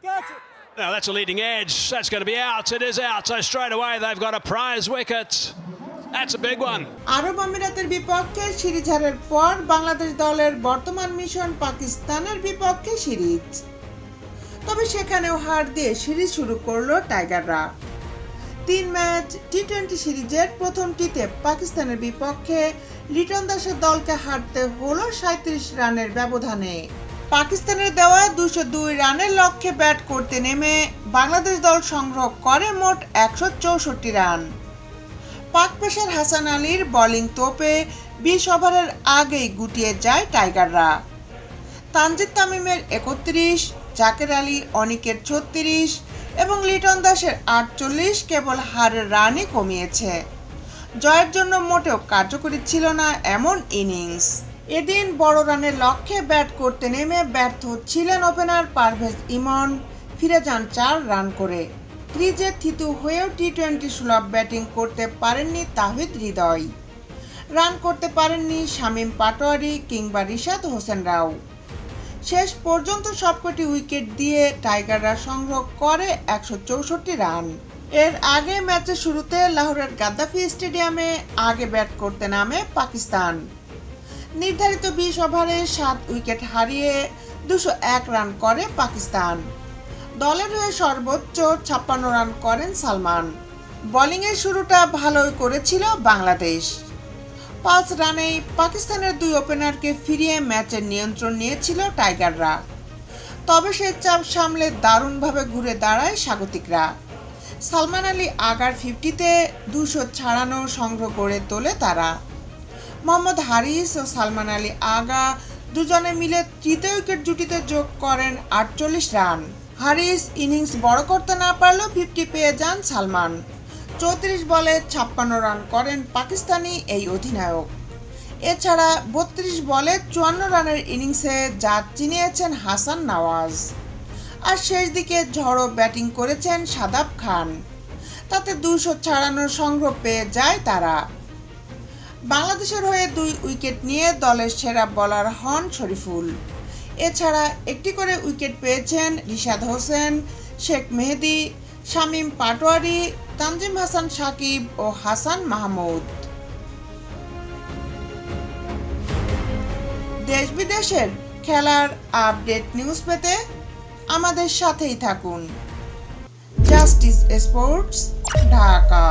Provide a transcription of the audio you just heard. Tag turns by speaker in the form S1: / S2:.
S1: Now that's a leading edge. That's going to be out. It is out. So straight away they've got a prize wicket. That's a big one.
S2: আরব আমিরাতের বিপক্ষে series হারের পর বাংলাদেশ দলের বর্তমান mission পাকিস্তানের বিপক্ষে series. তবে সেখানেও হার দিয়ে সিরিজ শুরু করলো টাইগাররা। 3 ম্যাচ টি-20 সিরিজের প্রথমটিতে পাকিস্তানের বিপক্ষে লিটন দাসের দলকে হারতে হলো 37 রানের ব্যবধানে। পাকিস্তানের দেওয়া 202 রানের লক্ষ্যে ব্যাট করতে নেমে বাংলাদেশ দল সংগ্রহ করে মোট 164 রান। পাক পেসার হাসান আলীর বোলিং তোপে 20 ওভারের আগেই গুটিয়ে যায় টাইগাররা। তানজিদ তামিমের 31, জাকের আলী অনিকের 36 এবং লিটন দাসের 48 কেবল হারের রানই কমিয়েছে। জয়ের জন্য মোটেও কার্যকরী ছিল না এমন ইনিংস। এদিন বড় রানের লক্ষ্যে ব্যাট করতে নেমে ব্যর্থ ছিলেন ওপেনার পারভেজ ইমন, ফিরে যান 4 রান করে। ক্রিজে থিতু হয়েও টি-20 সুলভ ব্যাটিং করতে পারেননি তাহিদ হৃদয়। রান করতে পারেননি শামীম পাটোয়ারি কিংবা রিশাদ হোসেনরাও। শেষ পর্যন্ত সবকটি উইকেট দিয়ে টাইগাররা সংগ্রহ করে 164 রান। এর আগে ম্যাচের শুরুতে লাহোরের গাদ্দাফি স্টেডিয়ামে আগে ব্যাট করতে নামে পাকিস্তান। নির্ধারিত 20 ওভারে 7 উইকেট হারিয়ে 201 রান করে পাকিস্তান। দলের হয়ে সর্বোচ্চ 56 রান করেন সালমান। বোলিংয়ের শুরুটা ভালোই করেছিল বাংলাদেশ। 5 রানেই পাকিস্তানের 2 ওপেনারকে ফিরিয়ে ম্যাচের নিয়ন্ত্রণ নিয়েছিল টাইগাররা। তবে সেই চাপ সামলে দারুণভাবে ঘুরে দাঁড়ায় স্বাগতিকরা। সালমান আলী আগার 50-তে 296 সংগ্রহ করে তোলে তারা। মোহাম্মদ হারিস ও সালমান আলী আগা দুজনে মিলে তৃতীয় উইকেট জুটিতে যোগ করেন 48 রান। হারিস ইনিংস বড় করতে না পারলেও 50 পেয়ে যান সালমান। 34 বলে 56 রান করেন পাকিস্তানি এই অধিনায়ক। এছাড়া 32 বলে 54 রানের ইনিংসে জাত চিনিয়েছেন হাসান নওয়াজ। আর শেষ দিকে ঝড়ো ব্যাটিং করেছেন শাদাব খান। তাতে 296 সংগ্রহ পেয়ে যায় তারা। বাংলাদেশের হয়ে 2 উইকেট নিয়ে দলের সেরা বোলার হন শরীফুল। এছাড়া একটি করে উইকেট পেয়েছেন রিশাদ হোসেন, শেখ মেহেদী, শামীম পাটোয়ারি, তানজিম হাসান সাকিব ও হাসান মাহমুদ। দেশ বিদেশের খেলার আপডেট নিউজ পেতে আমাদের সাথেই থাকুন। Justice sports, Dhaka.